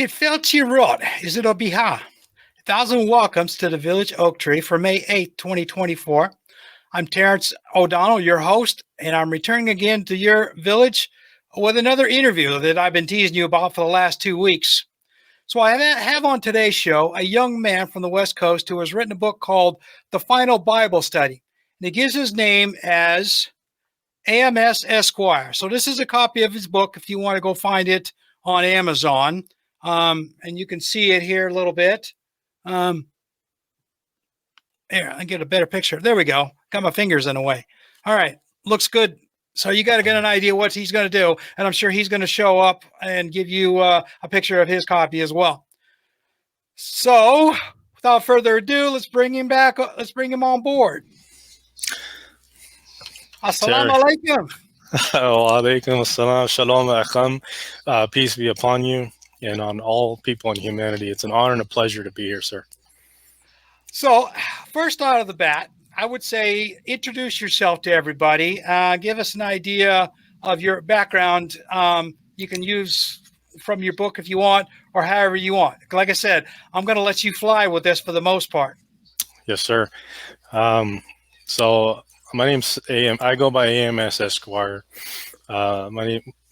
Rot, is it a biha? 1,000 welcomes to the Village Oak Tree for May 8th, 2024. I'm Terrence O'Donnell, your host, and I'm returning again to your village with another interview that I've been teasing you about for the last 2 weeks. So I have on today's show a young man from the West Coast who has written a book called The Final Bible Study. And he gives his name as ASM Esquire. So this is a copy of his book if you want to go find it on Amazon. And you can see it here a little bit. There, I get a better picture. There we go. Got my fingers in the way. All right. Looks good. So you got to get an idea what he's going to do. And I'm sure he's going to show up and give you a picture of his copy as well. So without further ado, let's bring him back. Let's bring him on board. Assalamu alaikum. Wa alaikum assalam. Shalom akham. Peace be upon you and on all people in humanity. It's an honor and a pleasure to be here, sir. So first out of the bat, I would say introduce yourself to everybody. Give us an idea of your background. You can use from your book if you want, or however you want. Like I said, I'm going to let you fly with this for the most part. Yes, sir. So my name's I go by ASM Esquire.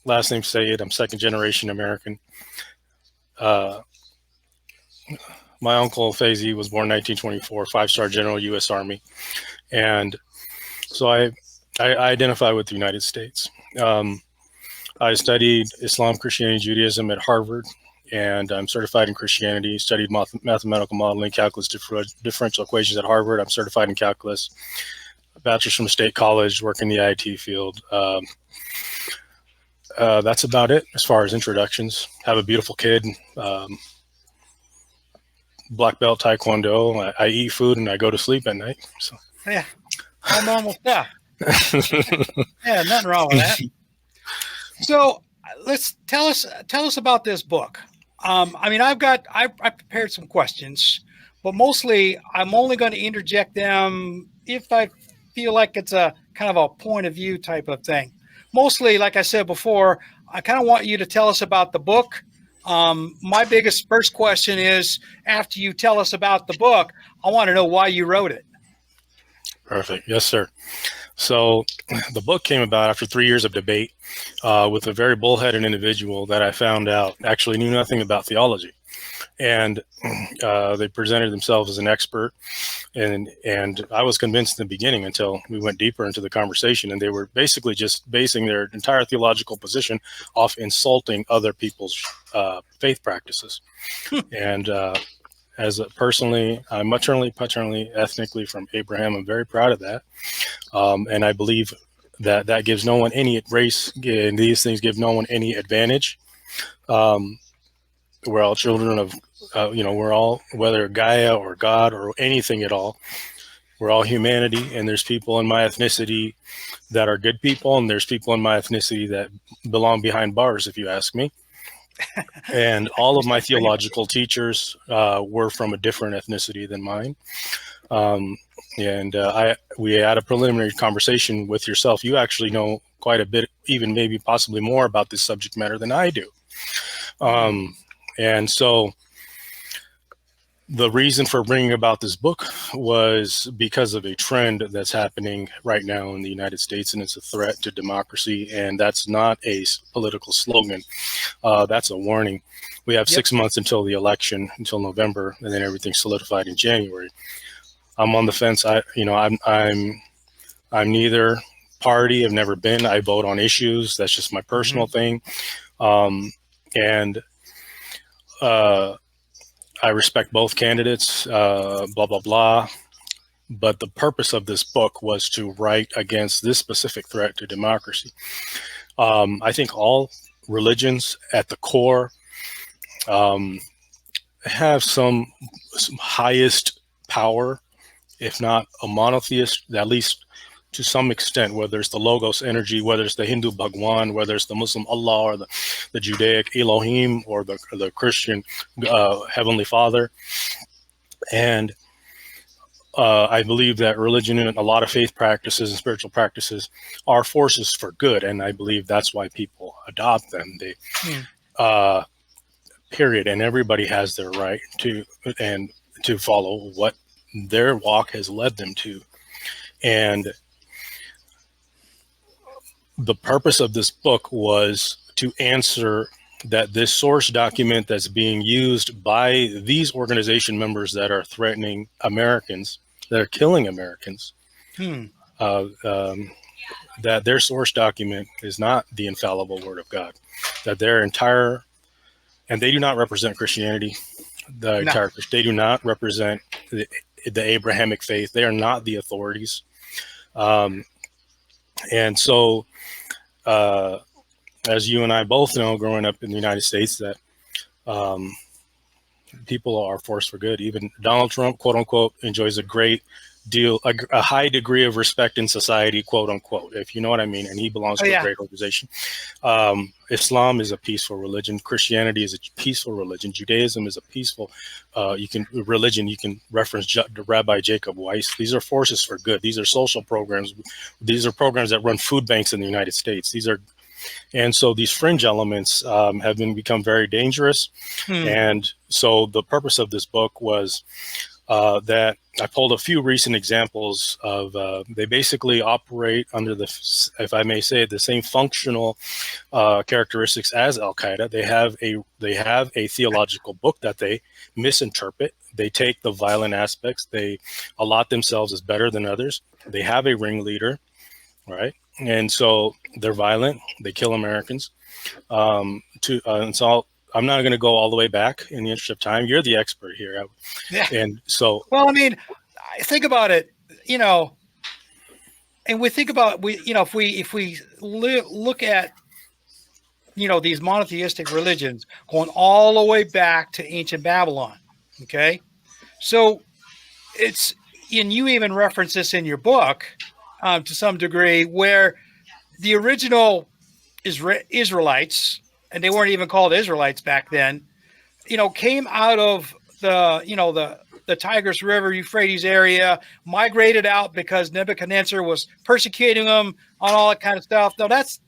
Last name's Sayed. I'm second generation American. My uncle Faizi was born in 1924, 5-star general, U.S. Army. And so I identify with the United States. I studied Islam, Christianity, Judaism at Harvard, and I'm certified in Christianity, studied mathematical modeling, calculus, differential equations at Harvard. I'm certified in calculus, a bachelor's from State College, work in the IT field. That's about it as far as introductions. Have a beautiful kid. Black belt Taekwondo. I eat food and I go to sleep at night. So yeah, all normal stuff. Yeah, nothing wrong with that. So let's tell us about this book. I mean, I prepared some questions, but mostly I'm only going to interject them if I feel like it's a kind of a point of view type of thing. Mostly, like I said before, I kind of want you to tell us about the book. My biggest first question is, after you tell us about the book, I want to know why you wrote it. Perfect. Yes, sir. So the book came about after 3 years of debate with a very bullheaded individual that I found out actually knew nothing about theology. And they presented themselves as an expert. And I was convinced in the beginning until we went deeper into the conversation. And they were basically just basing their entire theological position off insulting other people's faith practices. And personally, I'm maternally, paternally, ethnically from Abraham. I'm very proud of that. And I believe that gives no one any race, and these things give no one any advantage. We're all children of, we're all, whether Gaia or God or anything at all, we're all humanity. And there's people in my ethnicity that are good people, and there's people in my ethnicity that belong behind bars, if you ask me. And all of my theological teachers were from a different ethnicity than mine. We had a preliminary conversation with yourself. You actually know quite a bit, even maybe possibly more about this subject matter than I do. And so the reason for bringing about this book was because of a trend that's happening right now in the United States, and it's a threat to democracy. And that's not a political slogan. That's a warning. We have 6 months until the election, until November, and then everything's solidified in January. I'm on the fence. I'm neither party. I've never been. I vote on issues. That's just my personal thing. I respect both candidates, blah, blah, blah. But the purpose of this book was to write against this specific threat to democracy. I think all religions at the core have some highest power, if not a monotheist, at least to some extent, whether it's the Logos energy, whether it's the Hindu Bhagwan, whether it's the Muslim Allah, or the Judaic Elohim, or the Christian Heavenly Father. And I believe that religion and a lot of faith practices and spiritual practices are forces for good, and I believe that's why people adopt them. period. And everybody has their right to follow what their walk has led them to. And the purpose of this book was to answer that this source document that's being used by these organization members that are threatening Americans, that are killing Americans, that their source document is not the infallible word of God, that their entire, and they do not represent Christianity, they do not represent the Abrahamic faith. They are not the authorities. And so, as you and I both know, growing up in the United States, that people are forced for good. Even Donald Trump, quote unquote, enjoys a great deal, a high degree of respect in society, quote unquote, if you know what I mean. And he belongs to a great organization. Islam is a peaceful religion. Christianity is a peaceful religion. Judaism is a peaceful religion. You can reference Rabbi Jacob Weiss. These are forces for good. These are social programs. These are programs that run food banks in the United States. And so these fringe elements have become very dangerous. And so the purpose of this book was that I pulled a few recent examples of, they basically operate under if I may say it, the same functional characteristics as Al-Qaeda. They have a theological book that they misinterpret. They take the violent aspects. They allot themselves as better than others. They have a ringleader, right? And so they're violent. They kill Americans. And so I'm not going to go all the way back in the interest of time. You're the expert here. Yeah. And so, well, I mean, think about it, and we think about, if we look at, these monotheistic religions going all the way back to ancient Babylon. Okay. So and you even reference this in your book to some degree, where the original Israelites, and they weren't even called Israelites back then, came out of the Tigris River, Euphrates area, migrated out because Nebuchadnezzar was persecuting them on all that kind of stuff. No, that's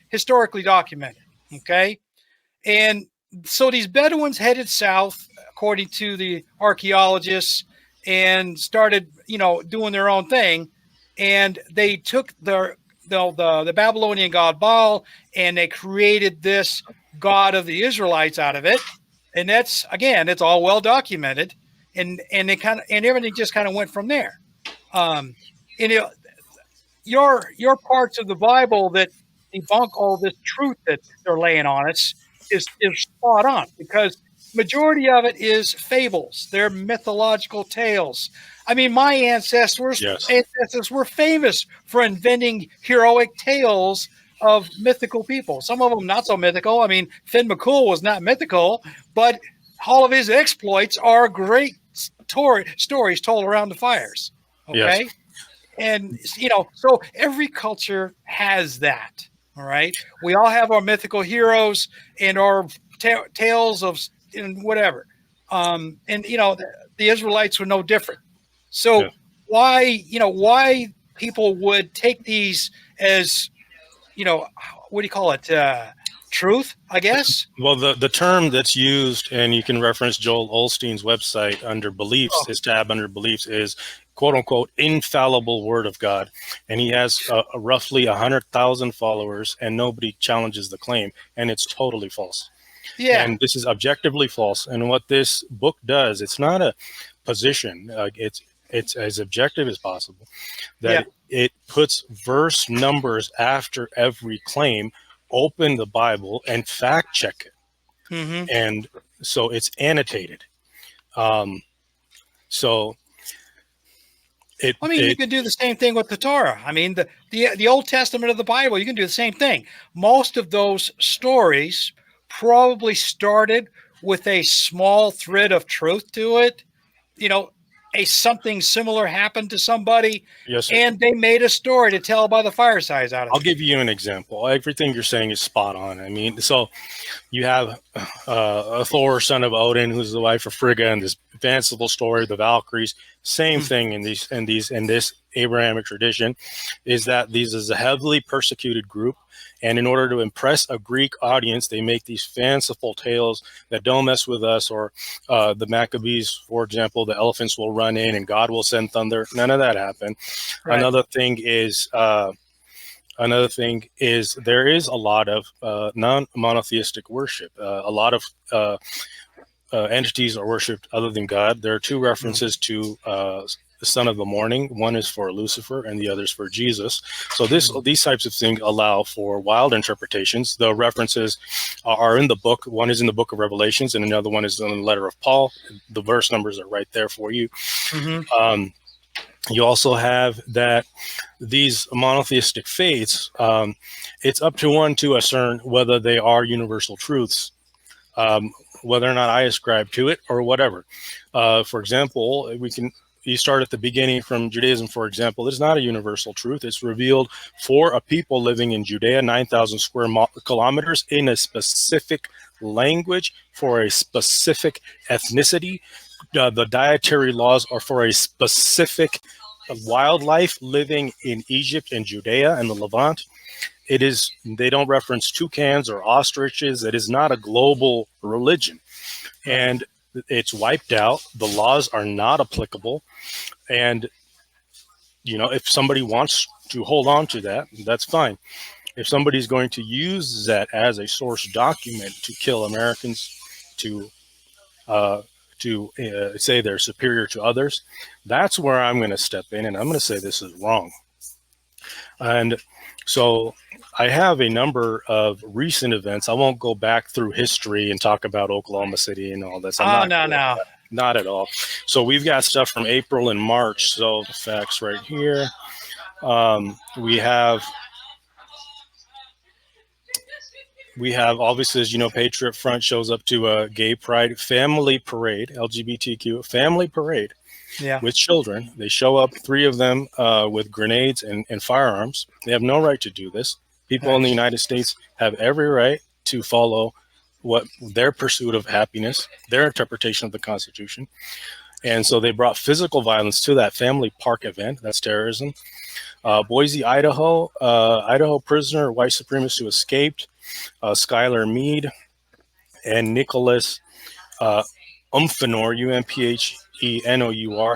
historically documented. Okay. And so these Bedouins headed south, according to the archaeologists, and started, doing their own thing. And they took the Babylonian god Baal, and they created this god of the Israelites out of it. And that's, again, it's all well documented. And everything just kind of went from there. Your parts of the Bible that debunk all this truth that they're laying on us is spot on, because majority of it is fables. They're mythological tales. I mean, my ancestors were famous for inventing heroic tales of mythical people. Some of them not so mythical. I mean, Finn McCool was not mythical, but all of his exploits are great stories told around the fires. Okay. Yes. And, so every culture has that. All right. We all have our mythical heroes and our tales of whatever. And, the Israelites were no different. So why people would take these as, what do you call it? Truth, I guess. Well, the term that's used, and you can reference Joel Osteen's website under beliefs, his tab under beliefs is quote unquote infallible word of God. And he has roughly 100,000 followers, and nobody challenges the claim, and it's totally false. Yeah. And this is objectively false. And what this book does, it's not a position. It's as objective as possible, that it puts verse numbers after every claim. Open the Bible and fact check it. Mm-hmm. And so it's annotated. You can do the same thing with the Torah. I mean, the Old Testament of the Bible, you can do the same thing. Most of those stories probably started with a small thread of truth to it. Something similar happened to somebody, and they made a story to tell by the firesides out of it. I'll give you an example. Everything you're saying is spot on. I mean, so you have Thor, son of Odin, who's the wife of Frigga, and this fanciful story, the Valkyries. Same thing in this Abrahamic tradition, is that these is a heavily persecuted group, and in order to impress a Greek audience, they make these fanciful tales that don't mess with us. Or the Maccabees, for example, the elephants will run in and God will send thunder. None of that happened. Right. Another thing is. There is a lot of non-monotheistic worship. A lot of entities are worshipped other than God. There are two references to the son of the morning. One is for Lucifer and the other is for Jesus. So these types of things allow for wild interpretations. The references are in the book. One is in the book of Revelations and another one is in the letter of Paul. The verse numbers are right there for you. You also have that these monotheistic faiths, it's up to one to discern whether they are universal truths, whether or not I ascribe to it or whatever. For example, you start at the beginning from Judaism, for example. It's not a universal truth. It's revealed for a people living in Judea, 9,000 square kilometers, in a specific language, for a specific ethnicity. The dietary laws are for a specific wildlife living in Egypt and Judea and the Levant. They don't reference toucans or ostriches. It is not a global religion. And it's wiped out. The laws are not applicable. And, if somebody wants to hold on to that, that's fine. If somebody's going to use that as a source document to kill Americans, to say they're superior to others, that's where I'm going to step in and I'm going to say this is wrong. And so I have a number of recent events. I won't go back through history and talk about Oklahoma City and all this. Not at all. So we've got stuff from April and March. So the facts right here. We have, obviously, as you know, Patriot Front shows up to a gay pride family parade, LGBTQ family parade, with children. They show up, 3 of them with grenades and firearms. They have no right to do this. People in the United States have every right to follow what their pursuit of happiness, their interpretation of the Constitution. And so they brought physical violence to that family park event. That's terrorism. Boise, Idaho, Idaho prisoner, white supremacist who escaped, Skylar Mead and Nicholas Umphenor, Umphenor,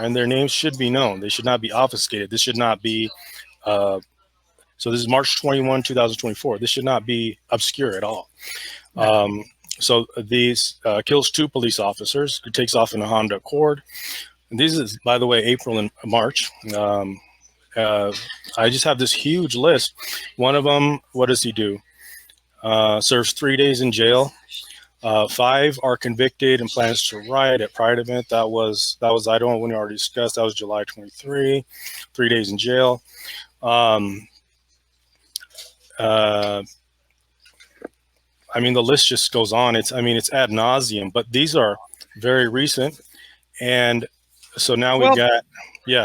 and their names should be known. They should not be obfuscated. This should not be, so this is March 21, 2024. This should not be obscure at all. So these kills 2 police officers. He takes off in a Honda Accord. And these is, by the way, April and March. I just have this huge list. One of them, what does he do? Serves 3 days in jail. 5 are convicted and plans to riot at Pride event. That was Idaho, when we already discussed. That was July 23. 3 days in jail. The list just goes on. It's ad nauseum, but these are very recent. And so now we've got,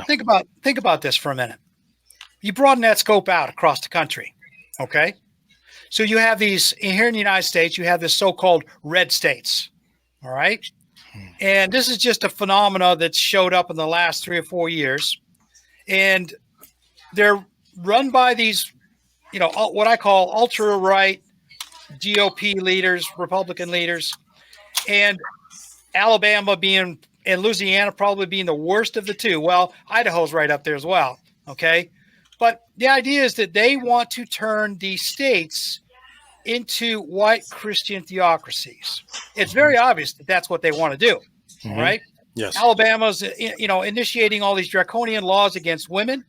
Think about this for a minute. You broaden that scope out across the country. Okay. So you have these here in the United States, you have this so-called red states. All right. And this is just a phenomena that showed up in the last 3 or 4 years. And they're run by these, what I call ultra-right GOP leaders, Republican leaders, and Alabama and Louisiana probably being the worst of the 2. Well, Idaho's right up there as well. Okay. But the idea is that they want to turn these states into white Christian theocracies. It's very obvious that that's what they want to do. All right. Yes. Alabama's, initiating all these draconian laws against women.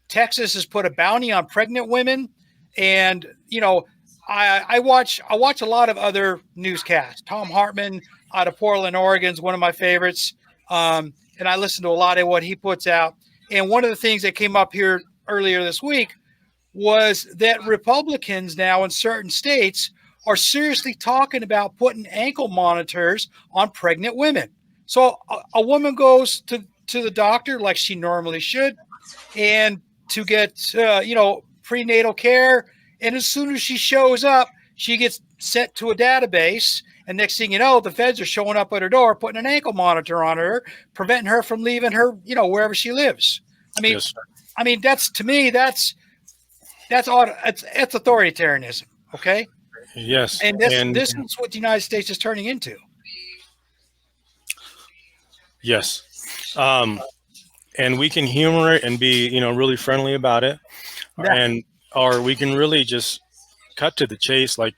Texas has put a bounty on pregnant women. And, I watch a lot of other newscasts. Tom Hartman out of Portland, Oregon is one of my favorites. And I listen to a lot of what he puts out. And one of the things that came up here earlier this week was that Republicans now in certain states are seriously talking about putting ankle monitors on pregnant women. So a woman goes to the doctor like she normally should, and to get, prenatal care. And as soon as she shows up, she gets sent to a database, And next thing you know, the feds are showing up at her door, putting an ankle monitor on her, preventing her from leaving her, wherever she lives. Yes, sir. That's, to me, that's authoritarianism. Okay. Yes. And And this is what the United States is turning into. yes. And we can humor it and be, really friendly about it. Yeah. Or we can really just cut to the chase, like,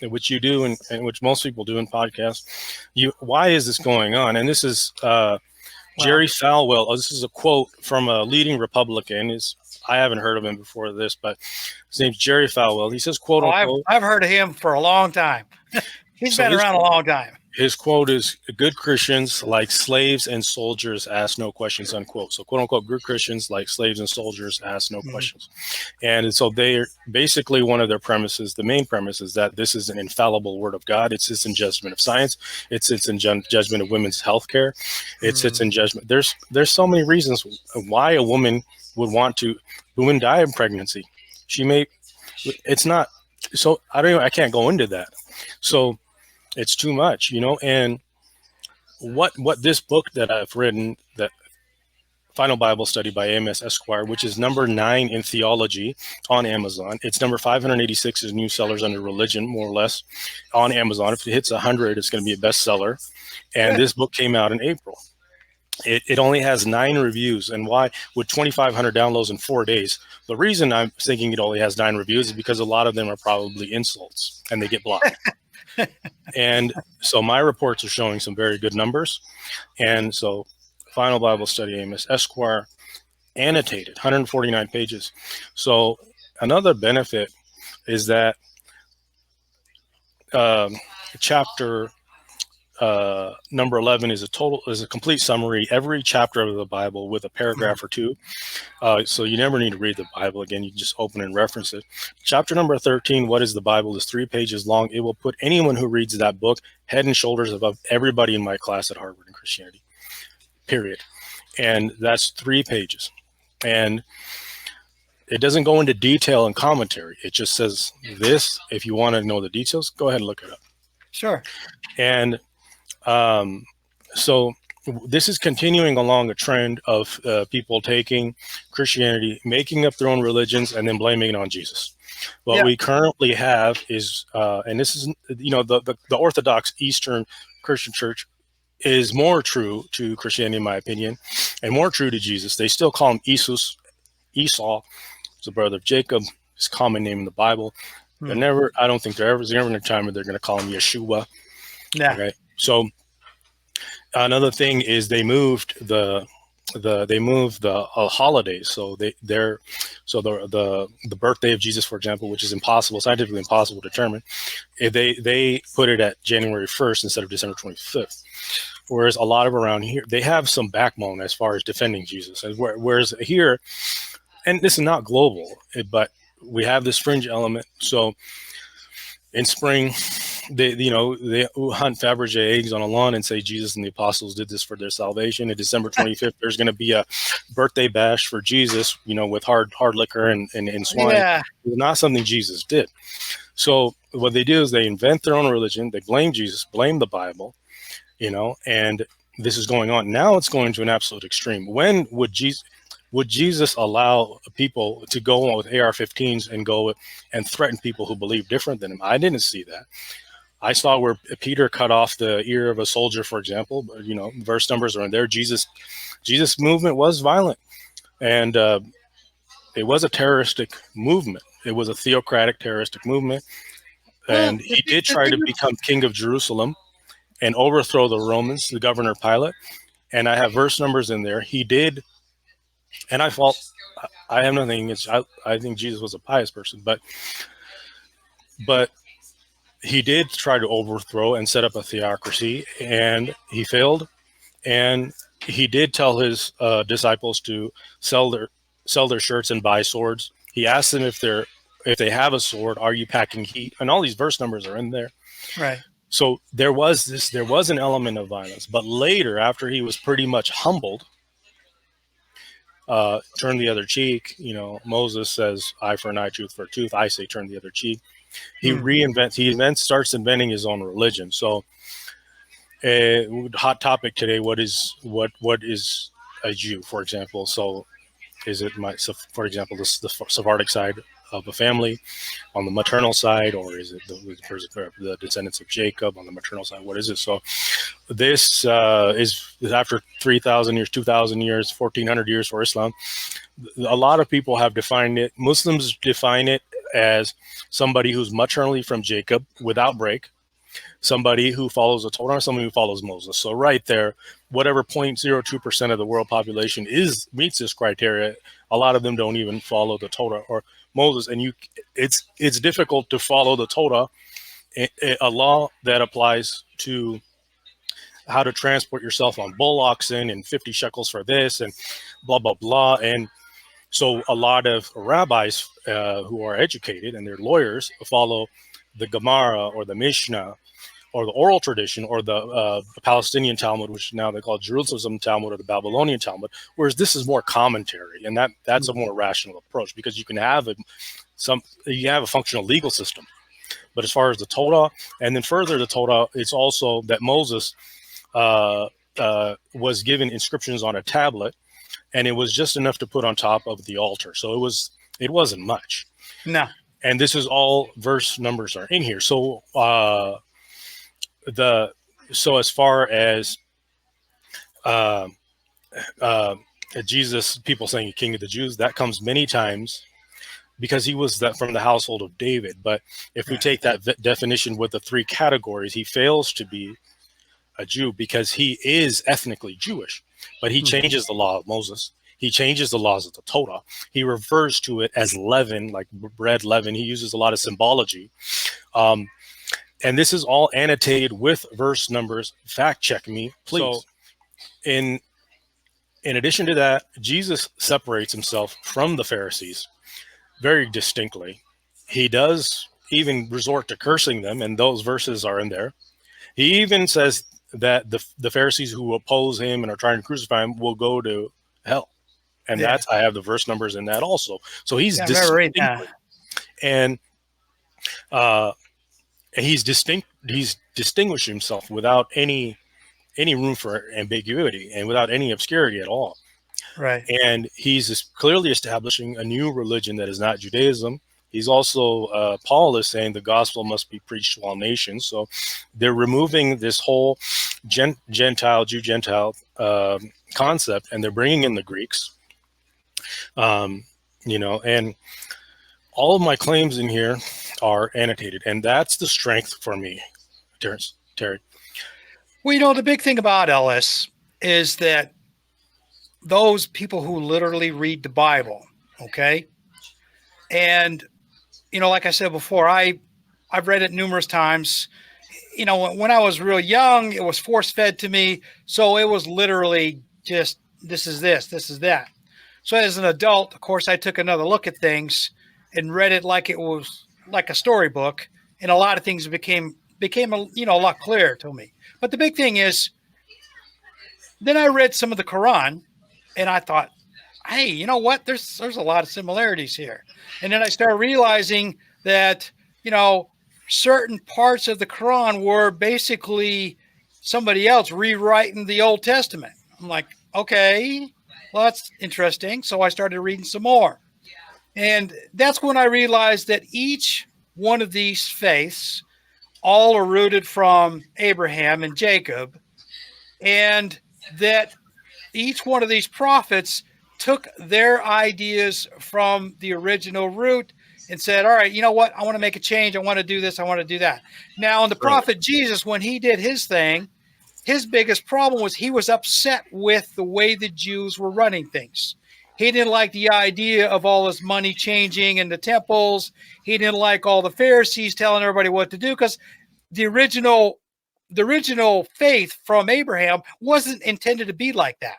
which you do and which most people do in podcasts. Why is this going on? And this is Jerry Falwell. Oh, this is a quote from a leading Republican. I haven't heard of him before this, but his name's Jerry Falwell. He says, quote unquote. I've heard of him for a long time. He's been around a long time. His quote is, good Christians like slaves and soldiers ask no questions, unquote. So, quote unquote, good Christians like slaves and soldiers ask no questions. And so they're basically, one of their premises, the main premise, is that this is an infallible word of God. It sits in judgment of science. It sits in judgment of women's health care. It sits in judgment. There's so many reasons why a woman would die in pregnancy. It's not, so I can't go into that. So it's too much, and what this book that I've written, that Final Bible Study by ASM Esquire, which is number 9 in theology on Amazon. It's number 586 as new sellers under religion, more or less, on Amazon. If it hits 100, it's going to be a bestseller. And this book came out in April. It only has 9 reviews. And why? With 2,500 downloads in 4 days. The reason I'm thinking it only has 9 reviews is because a lot of them are probably insults and they get blocked. And so my reports are showing some very good numbers. And so Final Bible Study, ASM Esquire, annotated, 149 pages. So another benefit is that chapter number 11 is a complete summary, every chapter of the Bible with a paragraph or two. So you never need to read the Bible again. You can just open and reference it. Chapter number 13, What is the Bible, is 3 pages long. It will put anyone who reads that book head and shoulders above everybody in my class at Harvard in Christianity, period. And that's 3 pages. And it doesn't go into detail and commentary. It just says this. If you want to know the details, go ahead and look it up. Sure. And so this is continuing along a trend of people taking Christianity, making up their own religions, and then blaming it on Jesus. What we currently have is, and this is, the Orthodox Eastern Christian Church is more true to Christianity, in my opinion, and more true to Jesus. They still call him Esau, the brother of Jacob, his common name in the Bible. I don't think there's never a time where they're going to call him Yeshua. Yeah. Okay. So another thing is they moved the holidays. So the birthday of Jesus, for example, which is scientifically impossible to determine, they put it at January 1st instead of December 25th. Whereas a lot of around here, they have some backbone as far as defending Jesus. Whereas here, and this is not global, but we have this fringe element. So in spring, they hunt Fabergé eggs on a lawn and say Jesus and the apostles did this for their salvation. And December 25th, there's going to be a birthday bash for Jesus, with hard liquor and swine. Yeah. It's not something Jesus did. So what they do is they invent their own religion. They blame Jesus, blame the Bible, and this is going on. Now it's going to an absolute extreme. When would Jesus allow people to go on with AR-15s and go and threaten people who believe different than him? I didn't see that. I saw where Peter cut off the ear of a soldier, for example. But, verse numbers are in there. Jesus' movement was violent, and it was a terroristic movement. It was a theocratic terroristic movement, and he did try to become king of Jerusalem and overthrow the Romans, the governor Pilate. And I have verse numbers in there. He did. And I have nothing against, I think Jesus was a pious person, but he did try to overthrow and set up a theocracy, and he failed. And he did tell his disciples to sell their shirts and buy swords. He asked them if they have a sword, are you packing heat? And all these verse numbers are in there. Right. So there was an element of violence, but later, after he was pretty much humbled, turn the other cheek. Moses says eye for an eye, tooth for a tooth. I say turn the other cheek. Starts inventing his own religion. So, hot topic today. What is a Jew, for example? So, for example, the Sephardic side of a family on the maternal side, or is it the descendants of Jacob on the maternal side? What is it? So, this is after 3,000 years, 2,000 years, 1,400 years for Islam. A lot of people have defined it. Muslims define it as somebody who's maternally from Jacob without break, somebody who follows the Torah, somebody who follows Moses. So right there, whatever 0.02% of the world population meets this criteria, a lot of them don't even follow the Torah or Moses. And it's difficult to follow the Torah, a law that applies to how to transport yourself on bull oxen and 50 shekels for this and blah, blah, blah. And so a lot of rabbis who are educated and they're lawyers follow the Gemara or the Mishnah or the oral tradition or the Palestinian Talmud, which now they call Jerusalem Talmud, or the Babylonian Talmud, whereas this is more commentary, and that's a more rational approach, because you can have a functional legal system. But as far as the Torah, and then further the Torah, it's also that Moses was given inscriptions on a tablet, and it was just enough to put on top of the altar. So it wasn't much. No. And this is all verse numbers are in here. So as far as Jesus, people saying King of the Jews, that comes many times because he was from the household of David. But if we take that definition with the three categories, he fails to be a Jew because he is ethnically Jewish, but he changes the law of Moses. He changes the laws of the Torah. He refers to it as leaven, like bread leaven. He uses a lot of symbology. And this is all annotated with verse numbers. Fact check me, please. So in addition to that, Jesus separates himself from the Pharisees very distinctly. He does even resort to cursing them, and those verses are in there. He even says that the Pharisees who oppose him and are trying to crucify him will go to hell. And I have the verse numbers in that also. So he's distinct, and he's distinguished himself without any room for ambiguity and without any obscurity at all. Right. And he's clearly establishing a new religion that is not Judaism. He's also, Paul is saying the gospel must be preached to all nations. So they're removing this whole Jew-Gentile concept, and they're bringing in the Greeks. And all of my claims in here are annotated, and that's the strength for me, Terry. Well, the big thing about Ellis is that those people who literally read the Bible, okay? And, like I said before, I've read it numerous times. When I was real young, it was force-fed to me. So it was literally just, this is this, this is that. So as an adult, of course, I took another look at things and read it like it was like a storybook. And a lot of things became a lot clearer to me. But the big thing is, then I read some of the Quran, and I thought, hey, you know what? There's a lot of similarities here. And then I started realizing that, certain parts of the Quran were basically somebody else rewriting the Old Testament. I'm like, okay, well, that's interesting. So I started reading some more. And that's when I realized that each one of these faiths all are rooted from Abraham and Jacob, and that each one of these prophets took their ideas from the original root and said, all right, you know what? I want to make a change. I want to do this. I want to do that. Now, in the prophet Jesus, when he did his thing, his biggest problem was he was upset with the way the Jews were running things. He didn't like the idea of all this money changing in the temples. He didn't like all the Pharisees telling everybody what to do, because the original faith from Abraham wasn't intended to be like that.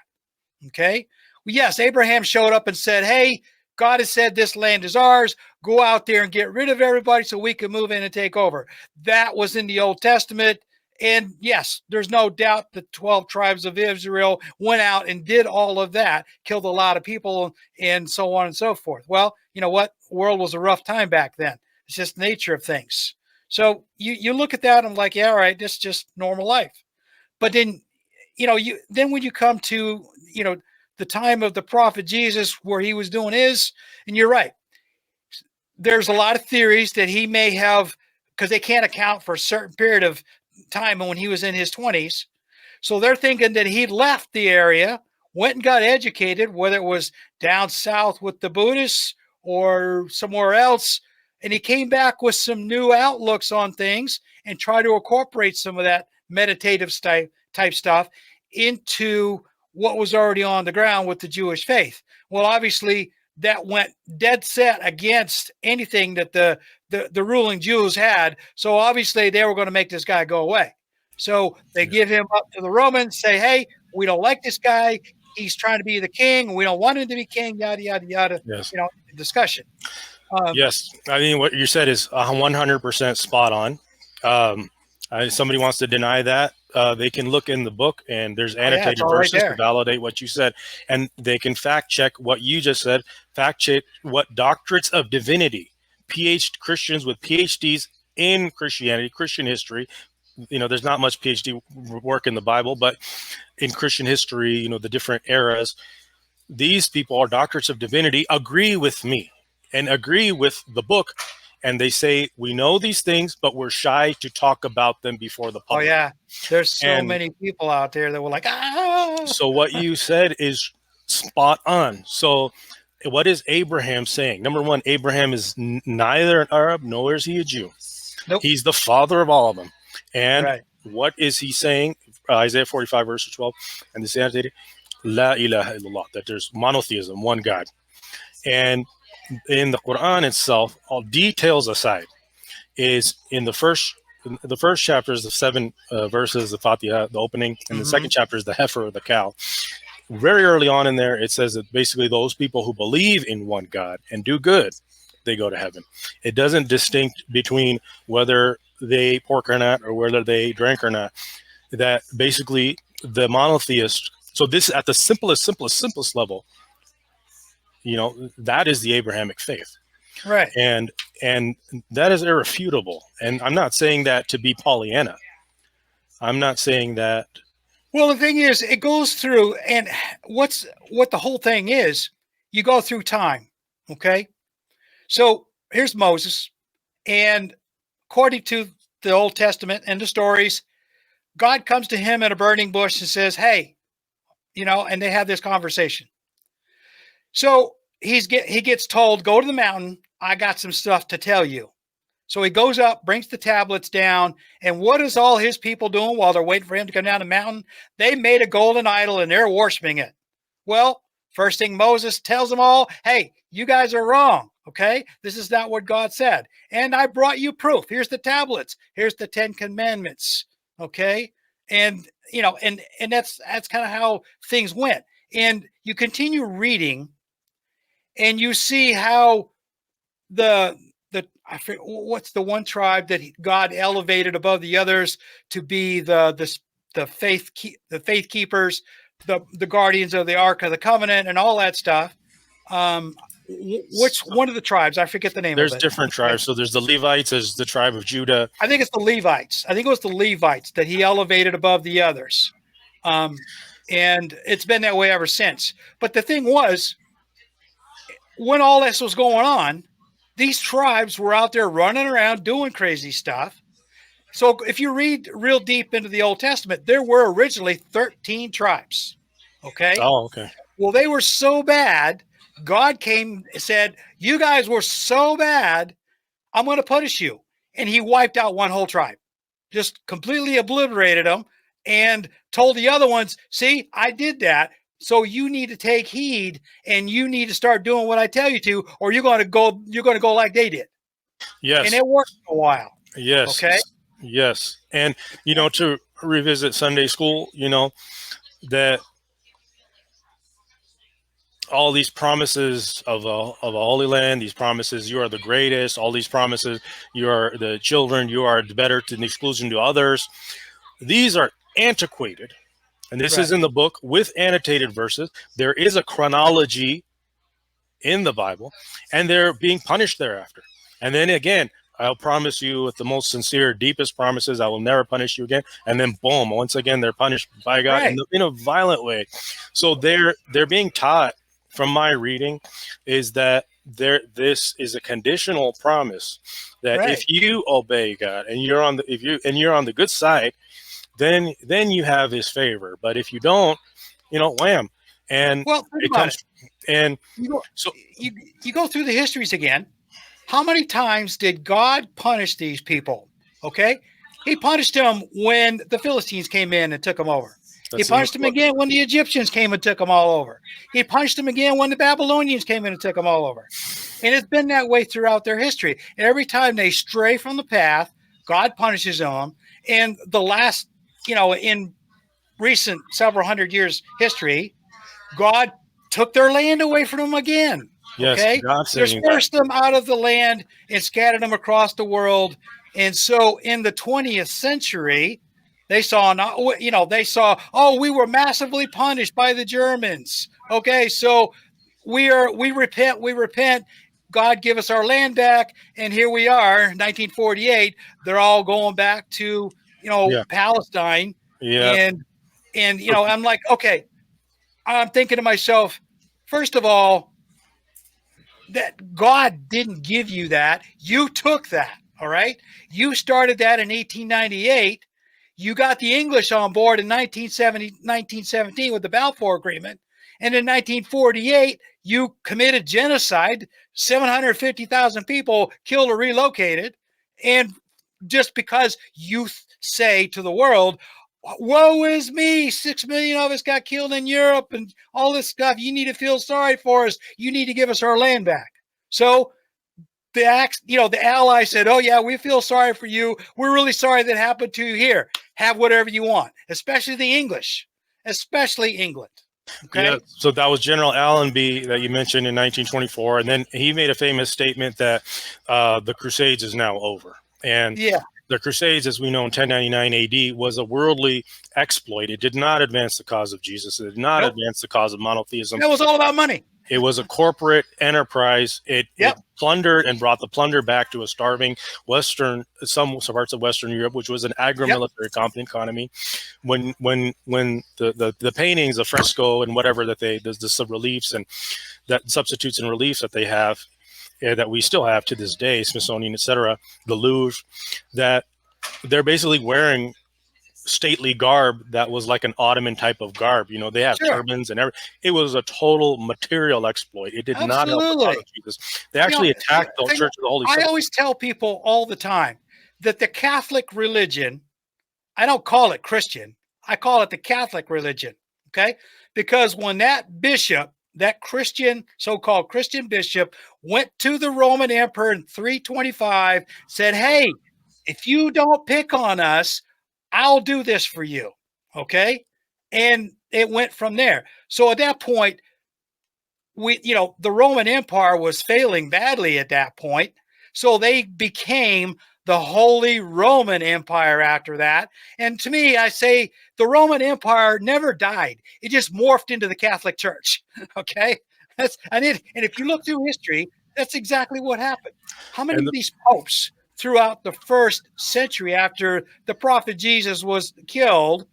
Okay. Well, yes, Abraham showed up and said, hey, God has said this land is ours. Go out there and get rid of everybody so we can move in and take over. That was in the Old Testament. And yes, there's no doubt the 12 tribes of Israel went out and did all of that, killed a lot of people and so on and so forth. Well, you know what? The world was a rough time back then, It's just the nature of things. So you look at that, I'm like, yeah, all right, this is just normal life. But then, then when you come to, the time of the prophet Jesus, where he was doing his, and you're right, there's a lot of theories that he may have, because they can't account for a certain period of time when he was in his 20s. So they're thinking that he left the area, went and got educated, whether it was down south with the Buddhists or somewhere else, and he came back with some new outlooks on things and tried to incorporate some of that meditative type stuff into what was already on the ground with the Jewish faith. Well, obviously, that went dead set against anything that the ruling Jews had. So obviously, they were going to make this guy go away. So they give him up to the Romans, say, hey, we don't like this guy. He's trying to be the king. We don't want him to be king, yada, yada, yada, Yes. Discussion. Yes. I mean, what you said is 100% spot on. Somebody wants to deny that, they can look in the book, and there's annotated verses to validate what you said. And they can fact check what you just said, fact check what doctorates of divinity, Christians with PhDs in Christianity, Christian history. There's not much PhD work in the Bible, but in Christian history, the different eras, these people are doctorates of divinity, agree with me and agree with the book. And they say, we know these things, but we're shy to talk about them before the public. Oh, yeah. There's so many people out there that were like, ah. So what you said is spot on. So what is Abraham saying? Number one, Abraham is neither an Arab, nor is he a Jew. Nope. He's the father of all of them. And what is he saying? Isaiah 45, verse 12. And this annotated, La ilaha illallah, that there's monotheism, one God. And in the Quran itself, all details aside, is in the first chapter is the 7 verses, the Fatiha, the opening, and the second chapter is the heifer or the cow. Very early on in there, it says that basically those people who believe in one God and do good, they go to heaven. It doesn't distinct between whether they pork or not, or whether they drink or not. That basically the monotheist. So this at the simplest level, that is the Abrahamic faith. Right. And that is irrefutable. And I'm not saying that to be Pollyanna. I'm not saying that. Well, the thing is, it goes through, and what the whole thing is, you go through time. Okay. So here's Moses, and according to the Old Testament and the stories, God comes to him in a burning bush and says, hey, and they have this conversation. So he gets told, go to the mountain. I got some stuff to tell you. So he goes up, brings the tablets down. And what is all his people doing while they're waiting for him to come down the mountain? They made a golden idol and they're worshiping it. Well, first thing Moses tells them all, hey, you guys are wrong. Okay. This is not what God said. And I brought you proof. Here's the tablets. Here's the 10 commandments. Okay. And, and that's kind of how things went. And you continue reading, and you see how I forget, what's the one tribe that God elevated above the others to be the faith keepers, the guardians of the Ark of the Covenant, and all that stuff. Which one of the tribes? I forget the name. There's of it. Different tribes. So there's the Levites, there's the tribe of Judah. I think it's the Levites. I think it was the Levites that he elevated above the others. And it's been that way ever since. But the thing was, when all this was going on, these tribes were out there running around doing crazy stuff. So if you read real deep into the Old Testament, there were originally 13 tribes. Okay. Oh, okay. Well, they were so bad. God came and said, you guys were so bad, I'm going to punish you. And he wiped out one whole tribe, just completely obliterated them, and told the other ones, see, I did that. So you need to take heed, and you need to start doing what I tell you to, or you're going to go like they did. Yes. And it worked for a while. Yes. Okay. Yes. And, to revisit Sunday school, that all these promises of a holy land, these promises, you are the greatest, all these promises, you are the children, you are better to the exclusion to others. These are antiquated. And this is in the book with annotated verses. There is a chronology in the Bible, and they're being punished thereafter. And then again, I'll promise you with the most sincere, deepest promises, I will never punish you again. And then boom, once again, they're punished by God Right. in a violent way. So they're being taught, from my reading, is that this is a conditional promise that if Right. you obey God and you're on the good side, then you have his favor. But if you don't, wham. And Well, think it about it. comes and You go, so you go through the histories again. How many times did God punish these people? Okay. He punished them when the Philistines came in and took them over. He that's in the punished them book. again when the Egyptians came and took them all over. He punished them again when the Babylonians came in and took them all over. And it's been that way throughout their history. Every time they stray from the path, God punishes them. And the last, in recent several hundred years history, God took their land away from them again. Yes, Okay. God saying that. Dispersed them out of the land and scattered them across the world. And so in the 20th century, they saw, oh, we were massively punished by the Germans. Okay. So we repent. God give us our land back. And here we are, 1948. They're all going back to, Yeah. Palestine. Yeah. And I'm like, okay, I'm thinking to myself, first of all, that God didn't give you that. You took that. All right. You started that in 1898. You got the English on board in 1917 with the Balfour Agreement. And in 1948, you committed genocide. 750,000 people killed or relocated. And just because you say to the world, woe is me, 6 million of us got killed in Europe and all this stuff. You need to feel sorry for us. You need to give us our land back. So the Allies said, oh yeah, we feel sorry for you. We're really sorry that happened to you here. Have whatever you want, especially the English, especially England. Okay. Yeah, so that was General Allenby that you mentioned in 1924, and then he made a famous statement that the Crusades is now over. And yeah, the Crusades, as we know, in 1099 AD, was a worldly exploit. It did not advance the cause of Jesus. It did not nope. advance the cause of monotheism. That was all about money. It was a corporate enterprise. It plundered and brought the plunder back to a starving some parts of Western Europe, which was an agro-military economy. When the paintings, the fresco, and whatever that the reliefs and that substitutes and reliefs that they have, that we still have to this day, Smithsonian, etc., the Louvre, that they're basically wearing stately garb that was like an Ottoman type of garb. They have turbans and everything. It was a total material exploit. It did not help the cause of Jesus. They actually attacked the Church of the Holy Sepulchre. I always tell people all the time that the Catholic religion, I don't call it Christian, I call it the Catholic religion. Okay. Because when that bishop, that Christian, so-called Christian bishop, went to the Roman emperor in 325, said, hey, if you don't pick on us, I'll do this for you. Okay. And it went from there. So at that point, the Roman Empire was failing badly at that point. So they became the Holy Roman Empire after that. And to me, I say the Roman Empire never died. It just morphed into the Catholic Church. Okay. And if you look through history, that's exactly what happened. How many of these popes throughout the first century after the prophet Jesus was killed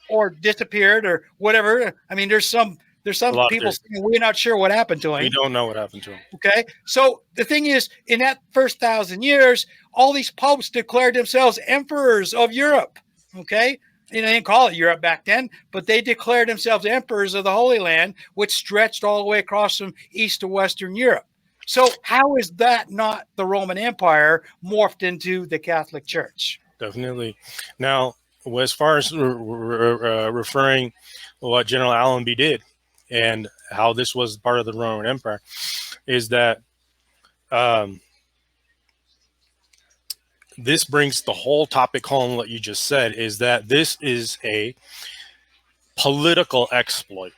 or disappeared or whatever? I mean, there's some people saying we're not sure what happened to him. We don't know what happened to him. Okay. So the thing is, in that first 1,000 years, all these popes declared themselves emperors of Europe. Okay. They didn't call it Europe back then, but they declared themselves emperors of the Holy Land, which stretched all the way across from East to Western Europe. So how is that not the Roman Empire morphed into the Catholic Church? Definitely. Now, as far as referring what General Allenby did and how this was part of the Roman Empire, is that this brings the whole topic home. What you just said is that this is a political exploit.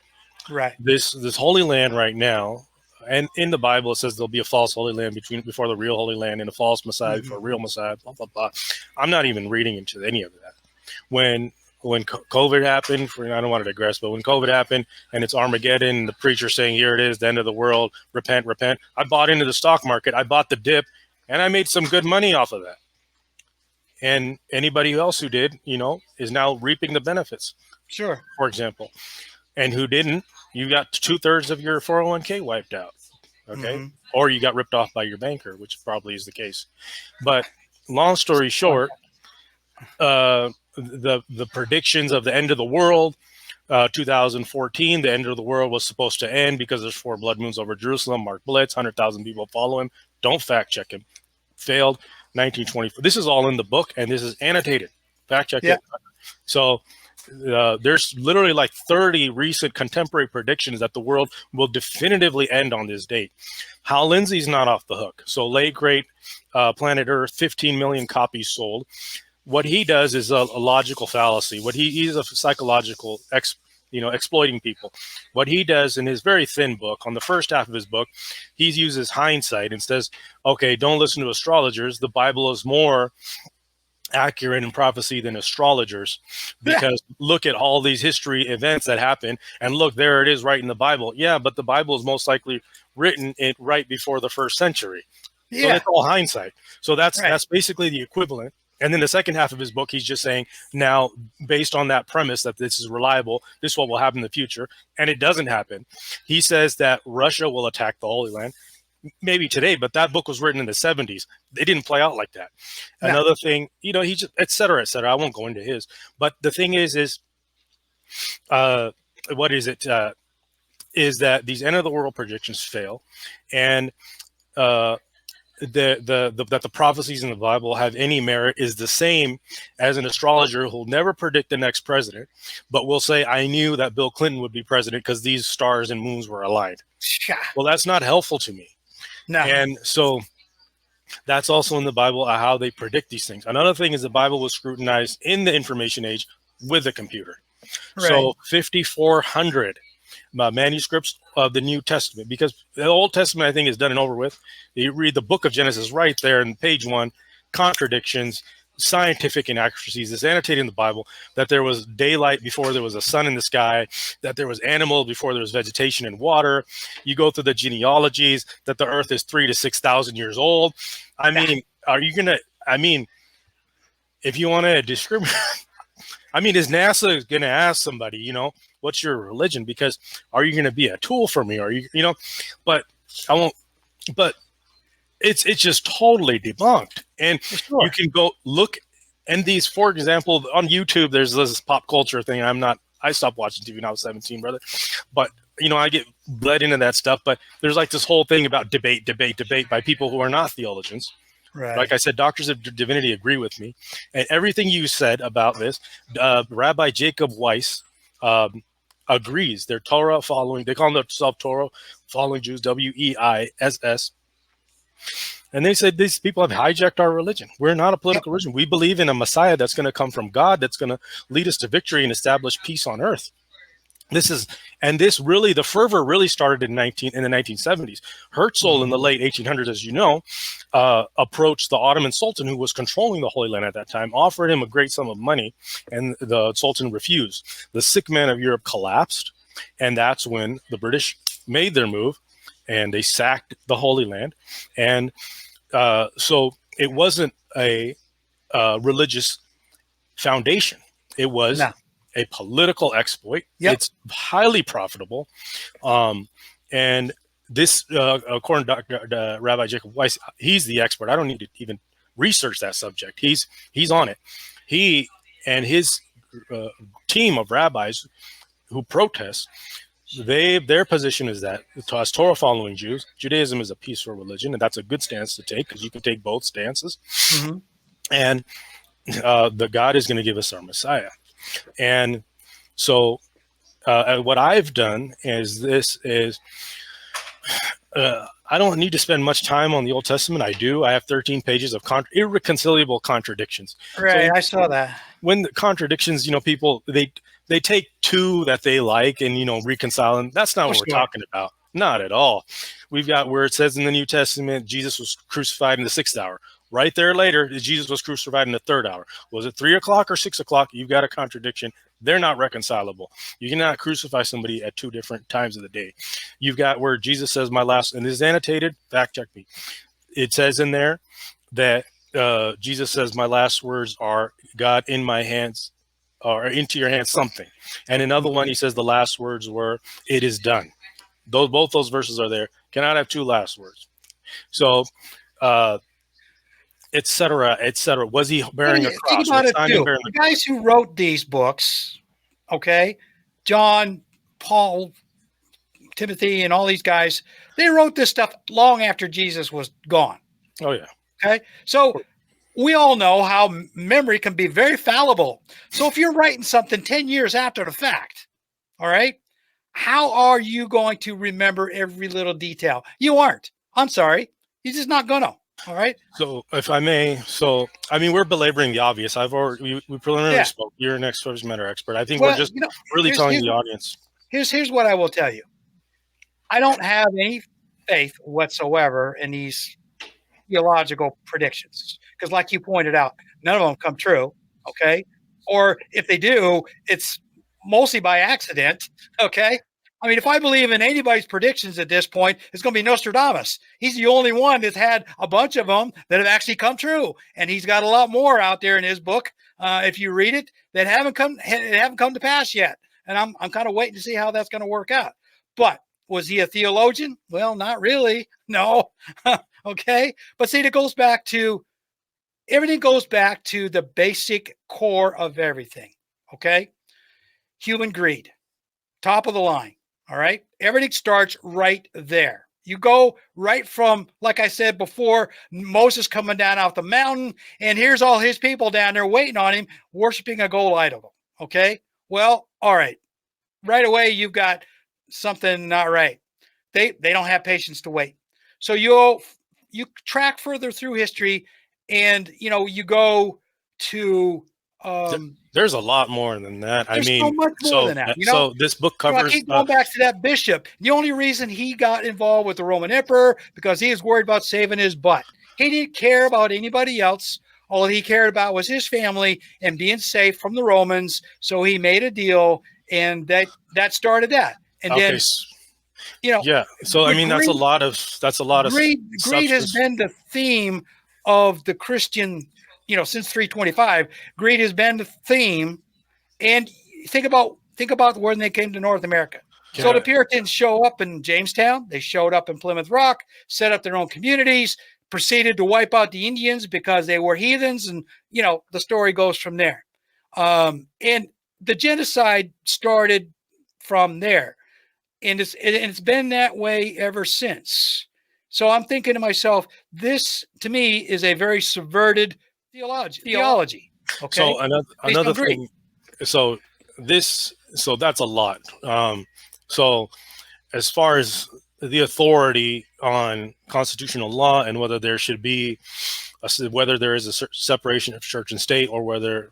Right. This Holy Land right now. And in the Bible, it says there'll be a false Holy Land before the real Holy Land and a false Messiah before a real Messiah, blah, blah, blah. I'm not even reading into any of that. When COVID happened, I don't want to digress, but when COVID happened and it's Armageddon, the preacher saying, here it is, the end of the world, repent, repent. I bought into the stock market. I bought the dip and I made some good money off of that. And anybody else who did, is now reaping the benefits, Sure. for example. And who didn't, you got 2/3 of your 401k wiped out. Okay. Mm-hmm. Or you got ripped off by your banker, which probably is the case. But long story short, the predictions of the end of the world, 2014, the end of the world was supposed to end because there's 4 blood moons over Jerusalem. Mark Blitz, 100,000 people follow him. Don't fact check him. Failed. 1924. This is all in the book, and this is annotated. Fact check it. So there's literally like 30 recent contemporary predictions that the world will definitively end on this date. Hal Lindsey's not off the hook. So late great Planet Earth, 15 million copies sold. What he does is a logical fallacy. He's a psychological exploiting people. What he does in his very thin book, on the first half of his book, he uses hindsight and says, okay, don't listen to astrologers. The Bible is more accurate in prophecy than astrologers, because look at all these history events that happen, and look, there it is right in the Bible. Yeah, but the Bible is most likely written right before the 1st century. So it's all hindsight. So that's basically the equivalent. And then the second half of his book, he's just saying, now, based on that premise that this is reliable, this is what will happen in the future, and it doesn't happen. He says that Russia will attack the Holy Land, maybe today, but that book was written in the 70s. It didn't play out like that. No. Another thing, he just, et cetera, et cetera. I won't go into his. But the thing is what is it? Is that these end of the world predictions fail, and that the prophecies in the Bible have any merit is the same as an astrologer who'll never predict the next president, but will say, I knew that Bill Clinton would be president because these stars and moons were aligned. Well, that's not helpful to me. No. And so that's also in the Bible, how they predict these things. Another thing is the Bible was scrutinized in the information age with a computer. Right. So 5,400 manuscripts of the New Testament, because the Old Testament, I think, is done and over with. You read the book of Genesis right there in page 1, contradictions, scientific inaccuracies. It's annotated in the Bible that there was daylight before there was a sun in the sky, that there was animal before there was vegetation and water. You go through the genealogies that the earth is 3,000 to 6,000 years old. I mean, if you want to discriminate, is NASA going to ask somebody, what's your religion? Because are you going to be a tool for me? Are you, but I won't, but it's just totally debunked. And sure, you can go look, and these, for example, on YouTube, there's this pop culture thing. I stopped watching TV when I was 17, brother. But, I get bled into that stuff. But there's like this whole thing about debate by people who are not theologians. Right. Like I said, doctors of divinity agree with me. And everything you said about this, Rabbi Jacob Weiss agrees. They're Torah following, they call themselves Torah following Jews, WEISS. And they said these people have hijacked our religion. We're not a political religion. We believe in a Messiah that's going to come from God, that's going to lead us to victory and establish peace on earth. The fervor really started in the 1970s. Herzl in the late 1800s, as you know, approached the Ottoman Sultan, who was controlling the Holy Land at that time, offered him a great sum of money, and the Sultan refused. The sick man of Europe collapsed, and that's when the British made their move, and they sacked the Holy Land. And so it wasn't a religious foundation. It was a political exploit. It's highly profitable. And this, according to Rabbi Jacob Weiss, he's the expert. I don't need to even research that subject. He's on it. He and his team of rabbis who protest, their position is that, as Torah following Jews, Judaism is a peaceful religion, and that's a good stance to take, because you can take both stances. Mm-hmm. And the God is going to give us our Messiah. And so what I've done is I don't need to spend much time on the Old Testament. I do. I have 13 pages of irreconcilable contradictions. Right, so I saw that. When the contradictions, people, they take two that they like and, reconcile them. That's not what we're talking about. Not at all. We've got where it says in the New Testament, Jesus was crucified in the 6th hour. Right there later, Jesus was crucified in the 3rd hour. Was it 3 o'clock or 6 o'clock? You've got a contradiction. They're not reconcilable. You cannot crucify somebody at 2 different times of the day. You've got where Jesus says, my last, and this is annotated, fact check me. it says in there that Jesus says, "My last words are, God, in my hands, or into your hands, something." And another one, he says the last words were, "It is done." Both those verses are there. Cannot have two last words. So, et cetera, et cetera. Was he bearing a Think cross? about Was it Simon too. bearing The a cross? guys who wrote these books, okay, John, Paul, Timothy, and all these guys, they wrote this stuff long after Jesus was gone. Oh yeah. Okay, so we all know how memory can be very fallible. So if you're writing something 10 years after the fact, all right, how are you going to remember every little detail? You aren't. I'm sorry. You're just not going to. All right. So if I may, so I mean, we're belaboring the obvious. We preliminarily spoke. You're an subject matter expert. I think we're Well, just really telling the audience. Here's what I will tell you. I don't have any faith whatsoever in these theological predictions because, like you pointed out, none of them come true. Okay. Or if they do, it's mostly by accident. Okay. I mean, if I believe in anybody's predictions at this point, it's going to be Nostradamus. He's the only one that's had a bunch of them that have actually come true, and he's got a lot more out there in his book. If you read it, that haven't come to pass yet, and I'm kind of waiting to see how that's going to work out. But was he a theologian? Well, not really. No. Okay. But see, everything goes back to the basic core of everything. Okay. Human greed, top of the line. All right. Everything starts right there. You go right from, like I said before, Moses coming down off the mountain, and here's all his people down there waiting on him, worshiping a gold idol. Okay. Well, all right. Right away, you've got something not right. They don't have patience to wait. So you track further through history, and you go to There's a lot more than that. I mean, so much more than that. So this book covers. I keep going back to that bishop. The only reason he got involved with the Roman emperor because he was worried about saving his butt. He didn't care about anybody else. All he cared about was his family and being safe from the Romans. So he made a deal, and that started that. And then, yeah. So I mean, that's a lot of greed has been the theme of the Christian, since 325. Greed has been the theme, and think about when they came to North America. Yeah. So the Puritans show up in Jamestown. They showed up in Plymouth Rock, set up their own communities, proceeded to wipe out the Indians because they were heathens, and the story goes from there. And the genocide started from there, and it's been that way ever since. So I'm thinking to myself, this to me is a very subverted theology. Okay. So another thing. So that's a lot. So as far as the authority on constitutional law and whether there should be whether there is a separation of church and state, or whether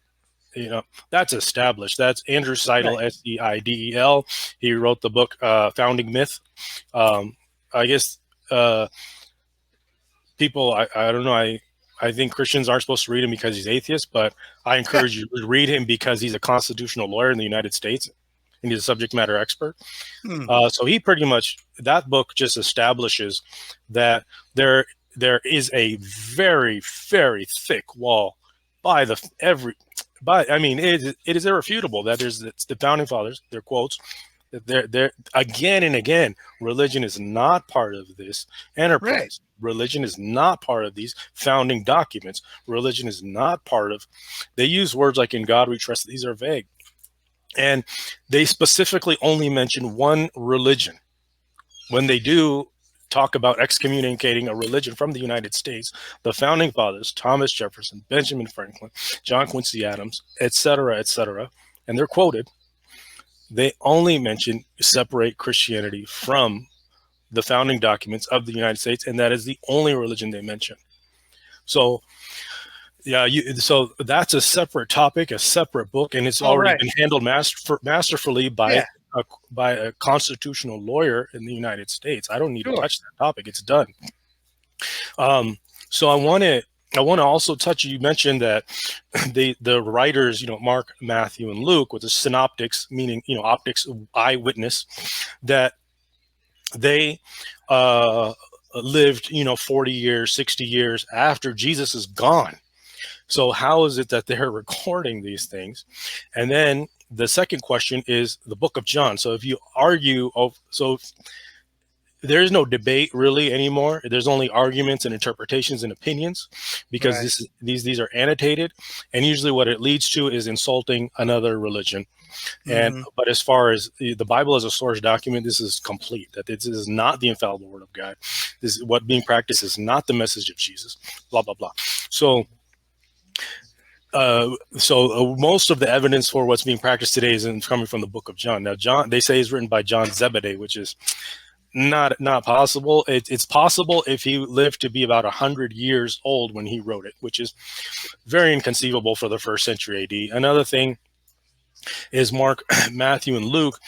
that's established. That's Andrew Seidel, right. Seidel. He wrote the book Founding Myth. I guess people, I don't know, I think Christians aren't supposed to read him because he's atheist, but I encourage you to read him because he's a constitutional lawyer in the United States, and he's a subject matter expert. So he pretty much, that book just establishes that there is a very, very thick wall I mean, it is irrefutable that it's the founding fathers, their quotes, they're again and again, religion is not part of this enterprise. Right. Religion is not part of these founding documents. Religion is not part of, they use words like "in God we trust." These are vague. And they specifically only mention one religion. When they do talk about excommunicating a religion from the United States, the founding fathers, Thomas Jefferson, Benjamin Franklin, John Quincy Adams, et cetera, and they're quoted, they only mention separate Christianity from the founding documents of the United States, and that is the only religion they mention. So, yeah, so that's a separate topic, a separate book, and it's already been handled masterfully by a constitutional lawyer in the United States. I don't need to touch that topic; it's done. So I want to also touch. You mentioned that the writers, Mark, Matthew, and Luke, with the synoptics, meaning optics, eyewitness, that they lived, 40 years, 60 years after Jesus is gone. So how is it that they're recording these things? And then the second question is the book of John. So if you argue, so there is no debate really anymore. There's only arguments and interpretations and opinions, because Right. these are annotated, and usually what it leads to is insulting another religion. And Hmm. but as far as the Bible as a source document, this is complete. That this is not the infallible word of God. This is what being practiced is not the message of Jesus. Blah blah blah. So. Most of the evidence for what's being practiced today is coming from the book of John. Now, John, they say, is written by John Zebedee, which is not possible. It's possible if he lived to be about 100 years old when he wrote it, which is very inconceivable for the first century AD. Another thing is Mark, Matthew, and Luke.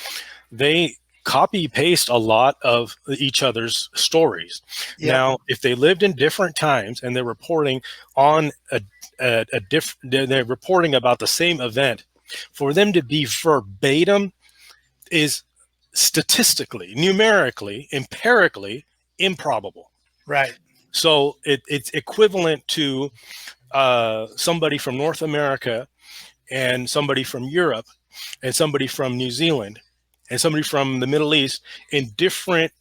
They copy paste a lot of each other's stories. Yep. Now, if they lived in different times and they're reporting on they're reporting about the same event, for them to be verbatim is statistically, numerically, empirically improbable. Right. So it's equivalent to somebody from North America and somebody from Europe and somebody from New Zealand and somebody from the Middle East in different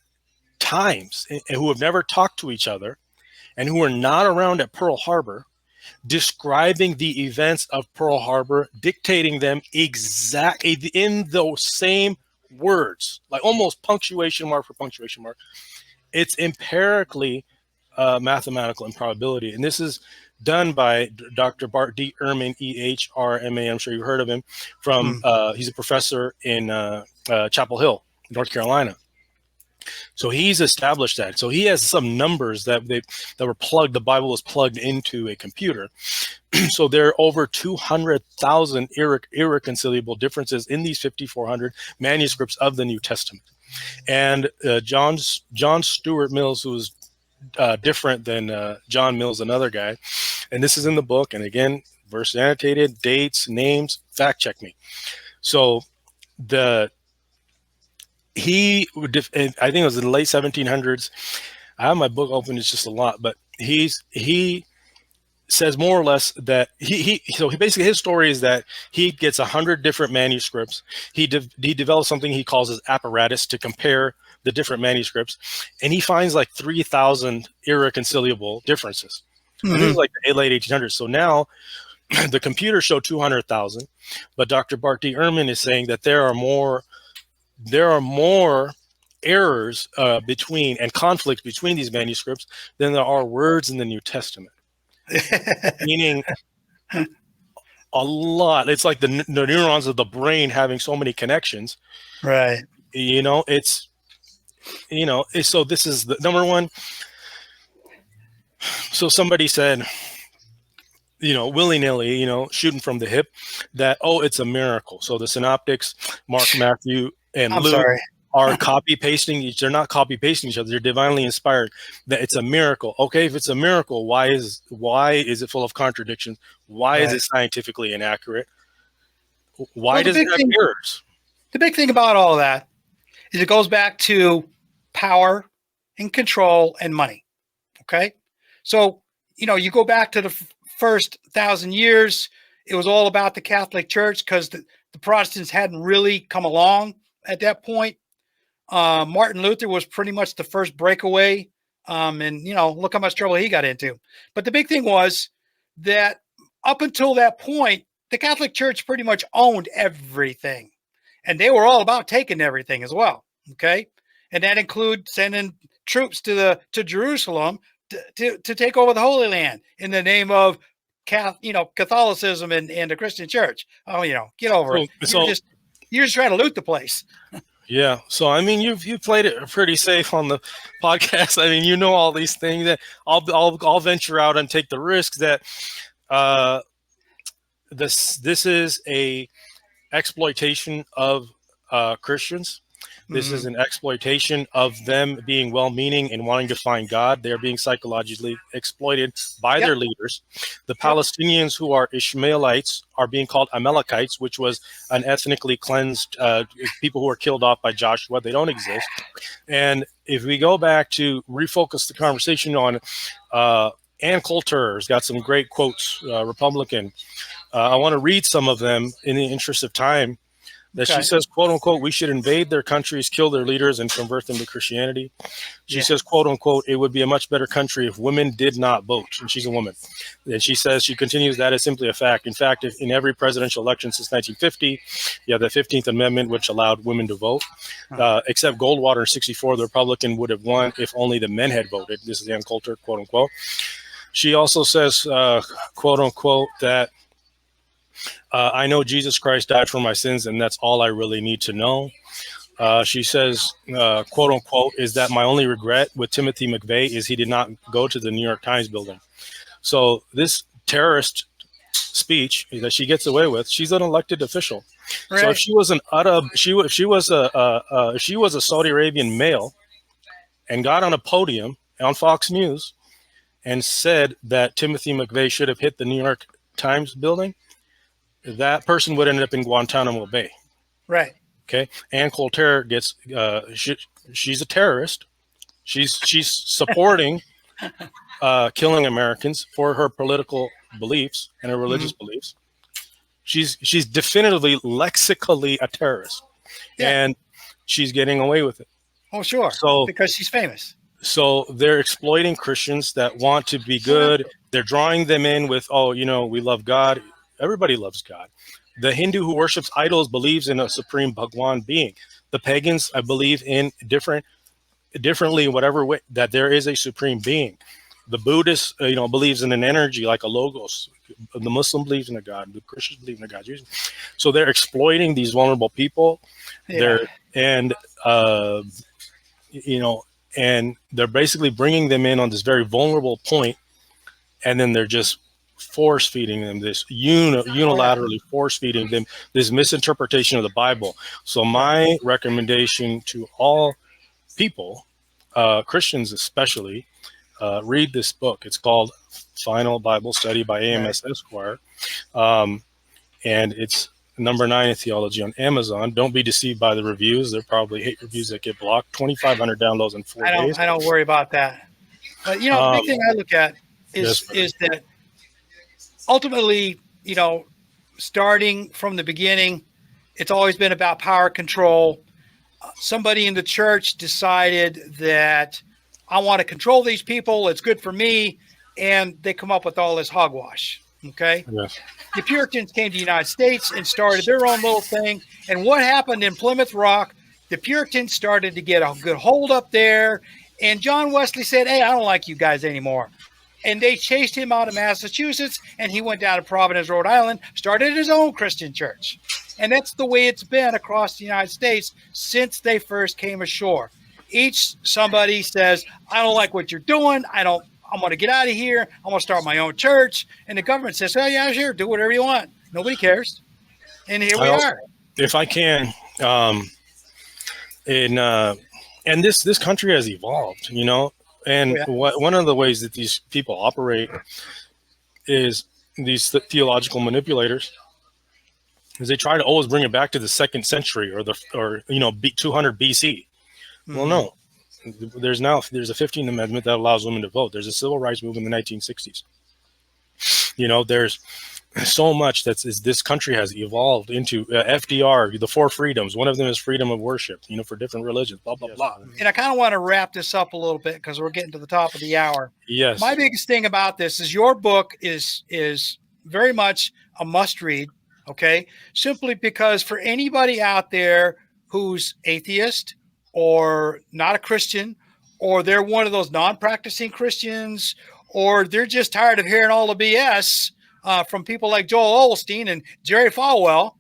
times, and who have never talked to each other and who are not around at Pearl Harbor, describing the events of Pearl Harbor, dictating them exactly in those same words, like almost punctuation mark for punctuation mark. It's empirically mathematical improbability. And this is done by Dr. Bart D. Ehrman, E-H-R-M-A. I'm sure you've heard of him. He's a professor in Chapel Hill, North Carolina. So he's established that. So he has some numbers that were plugged. The Bible was plugged into a computer. So there are over 200,000 irreconcilable differences in these 5,400 manuscripts of the New Testament. And John Stuart Mills, who was different than John Mills, another guy, and this is in the book. And again, verse annotated, dates, names, fact check me. So I think it was in the late 1700s. I have my book open. It's just a lot, but he says more or less that so basically his story is that he gets 100 different manuscripts. He develops something he calls his apparatus to compare the different manuscripts, and he finds like 3,000 irreconcilable differences. Mm-hmm. And this is like the late 1800s. So now the computer showed 200,000, but Dr. Bart D. Ehrman is saying that there are more errors between and conflicts between these manuscripts than there are words in the New Testament. Meaning a lot. It's like the neurons of the brain having so many connections. Right. So this is the number one. So somebody said, willy-nilly, shooting from the hip, that, it's a miracle. So the synoptics, Mark, Matthew, and Luke are copy-pasting. They're not copy-pasting each other. They're divinely inspired. That it's a miracle. Okay, if it's a miracle, why is it full of contradictions? Why is it scientifically inaccurate? Why does it have errors? The big thing about all of that is it goes back to power and control and money. Okay? So, you go back to the first 1,000 years, it was all about the Catholic Church because the Protestants hadn't really come along at that point. Martin Luther was pretty much the first breakaway. And look how much trouble he got into. But the big thing was that up until that point, the Catholic Church pretty much owned everything. And they were all about taking everything as well. Okay. And that included sending troops to Jerusalem to take over the Holy Land in the name of Catholicism and the Christian Church. Oh, get over it. You're just trying to loot the place. Yeah. So, I mean, you've played it pretty safe on the podcast. I mean, all these things that I'll venture out and take the risk that this is a exploitation of Christians. This is an exploitation of them being well-meaning and wanting to find God. They're being psychologically exploited by their leaders. The Palestinians, who are Ishmaelites, are being called Amalekites, which was an ethnically cleansed people who were killed off by Joshua. They don't exist. And if we go back to refocus the conversation on Ann Coulter has got some great quotes, Republican. I want to read some of them in the interest of time. That she says, quote unquote, we should invade their countries, kill their leaders, and convert them to Christianity. She says, quote unquote, it would be a much better country if women did not vote. And she's a woman. And she says, she continues, that is simply a fact. In fact, in every presidential election since 1950, you have the 15th Amendment, which allowed women to vote. Except Goldwater in 64, the Republican would have won if only the men had voted. This is Ann Coulter, quote unquote. She also says, quote unquote, that I know Jesus Christ died for my sins, and that's all I really need to know. She says, quote unquote, is that my only regret with Timothy McVeigh is he did not go to the New York Times building. So this terrorist speech that she gets away with, she's an elected official. Right. So if she was an Arab, if she was a Saudi Arabian male and got on a podium on Fox News and said that Timothy McVeigh should have hit the New York Times building, that person would end up in Guantanamo Bay. Right. Okay. Ann Coulter gets, she's a terrorist. She's supporting killing Americans for her political beliefs and her religious beliefs. She's definitively lexically a terrorist, and she's getting away with it. Oh, sure. So because she's famous. So they're exploiting Christians that want to be good. They're drawing them in with, oh, you know, we love God. Everybody loves God. The Hindu who worships idols believes in a supreme Bhagwan being. The pagans, I believe in differently, whatever way, that there is a supreme being. The Buddhist, believes in an energy like a logos. The Muslim believes in a God. The Christians believe in a God. So they're exploiting these vulnerable people. And they're basically bringing them in on this very vulnerable point, and then they're just force feeding them this unilaterally force feeding them this misinterpretation of the Bible. So my recommendation to all people, Christians especially, read this book. It's called Final Bible Study by ASM Esquire, and it's number 9 in theology on Amazon. Don't be deceived by the reviews. They're probably hate reviews that get blocked. 2,500 downloads in 4 days. I don't worry about that. But the big thing I look at is that ultimately, starting from the beginning, it's always been about power control. Somebody in the church decided that I want to control these people. It's good for me. And they come up with all this hogwash. Okay. Yes. The Puritans came to the United States and started their own little thing. And what happened in Plymouth Rock, the Puritans started to get a good hold up there. And John Wesley said, hey, I don't like you guys anymore. And they chased him out of Massachusetts, and he went down to Providence, Rhode Island, started his own Christian church. And that's the way it's been across the United States since they first came ashore. Somebody says, I don't like what you're doing. I'm going to get out of here. I'm going to start my own church. And the government says, oh, yeah, sure, do whatever you want. Nobody cares. And here we are. If I can, and this country has evolved, And one of the ways that these people operate is these theological manipulators is they try to always bring it back to the 2nd century or 200 BC. Well, no, there's a 15th Amendment that allows women to vote. There's a civil rights movement in the 1960s. There's so much this country has evolved into. FDR, the 4 freedoms. One of them is freedom of worship, for different religions, blah, blah, blah. And I kind of want to wrap this up a little bit because we're getting to the top of the hour. Yes. My biggest thing about this is your book is very much a must read. Okay. Simply because for anybody out there who's atheist or not a Christian, or they're one of those non-practicing Christians, or they're just tired of hearing all the BS from people like Joel Osteen and Jerry Falwell,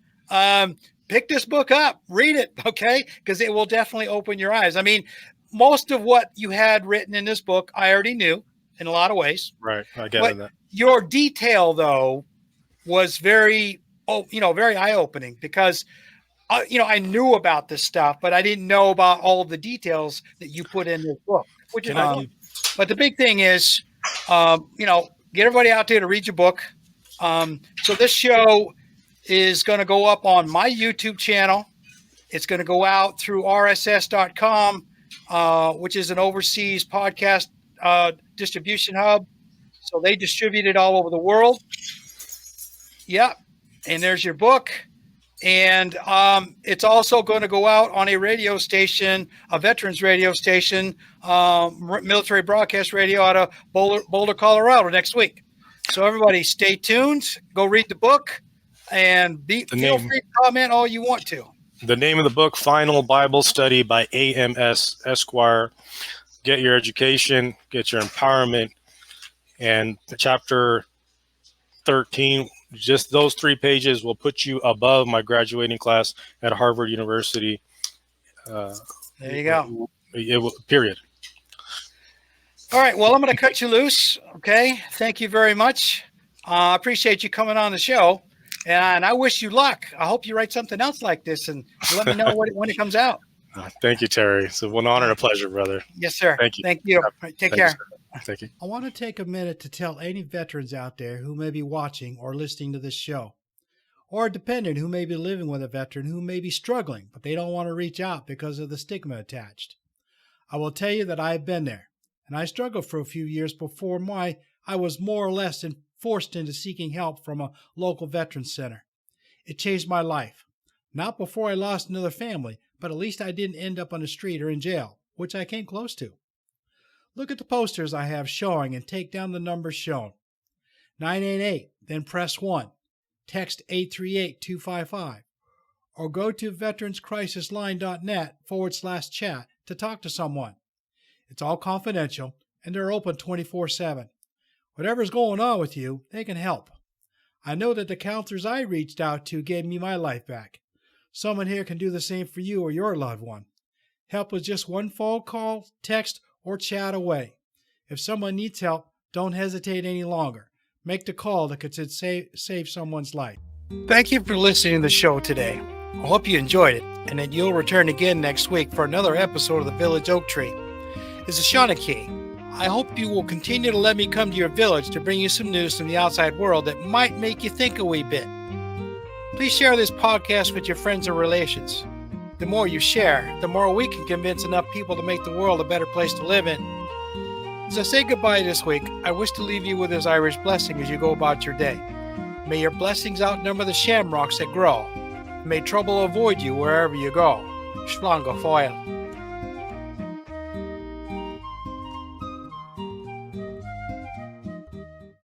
pick this book up, read it, okay? Because it will definitely open your eyes. I mean, most of what you had written in this book, I already knew in a lot of ways. Right, I get that. Your detail, though, was very eye-opening because I knew about this stuff, but I didn't know about all of the details that you put in this book. Which is Um, but the big thing is, get everybody out there to read your book. So this show is going to go up on my YouTube channel. It's going to go out through rss.com, which is an overseas podcast distribution hub. So they distribute it all over the world. Yep. And there's your book. And it's also going to go out on a radio station, a veterans radio station, military broadcast radio out of Boulder, Colorado next week. So everybody stay tuned, go read the book, and feel free to comment all you want to. The name of the book, Final Bible Study by ASM Esquire. Get your education, get your empowerment. And chapter 13, just those 3 pages will put you above my graduating class at Harvard University. There you go. Period. All right. Well, I'm going to cut you loose. Okay. Thank you very much. I appreciate you coming on the show. And I wish you luck. I hope you write something else like this and let me know when it comes out. Thank you, Terry. It's an honor and a pleasure, brother. Yes, sir. Thank you. Thank you. Right, take care. Thank you. I want to take a minute to tell any veterans out there who may be watching or listening to this show, or a dependent who may be living with a veteran who may be struggling, but they don't want to reach out because of the stigma attached. I will tell you that I have been there, and I struggled for a few years before I was more or less forced into seeking help from a local veterans center. It changed my life. Not before I lost another family, but at least I didn't end up on the street or in jail, which I came close to. Look at the posters I have showing and take down the numbers shown. 988, then press 1. Text 838-255. Or go to veteranscrisisline.net/chat to talk to someone. It's all confidential, and they're open 24/7. Whatever's going on with you, they can help. I know that the counselors I reached out to gave me my life back. Someone here can do the same for you or your loved one. Help is just one phone call, text, or chat away. If someone needs help, don't hesitate any longer. Make the call that could save someone's life. Thank you for listening to the show today. I hope you enjoyed it and that you'll return again next week for another episode of the Village Oak Tree. This is Shawnee. I hope you will continue to let me come to your village to bring you some news from the outside world that might make you think a wee bit. Please share this podcast with your friends and relations. The more you share, the more we can convince enough people to make the world a better place to live in. As I say goodbye this week, I wish to leave you with this Irish blessing as you go about your day. May your blessings outnumber the shamrocks that grow. May trouble avoid you wherever you go. Slán go fóill.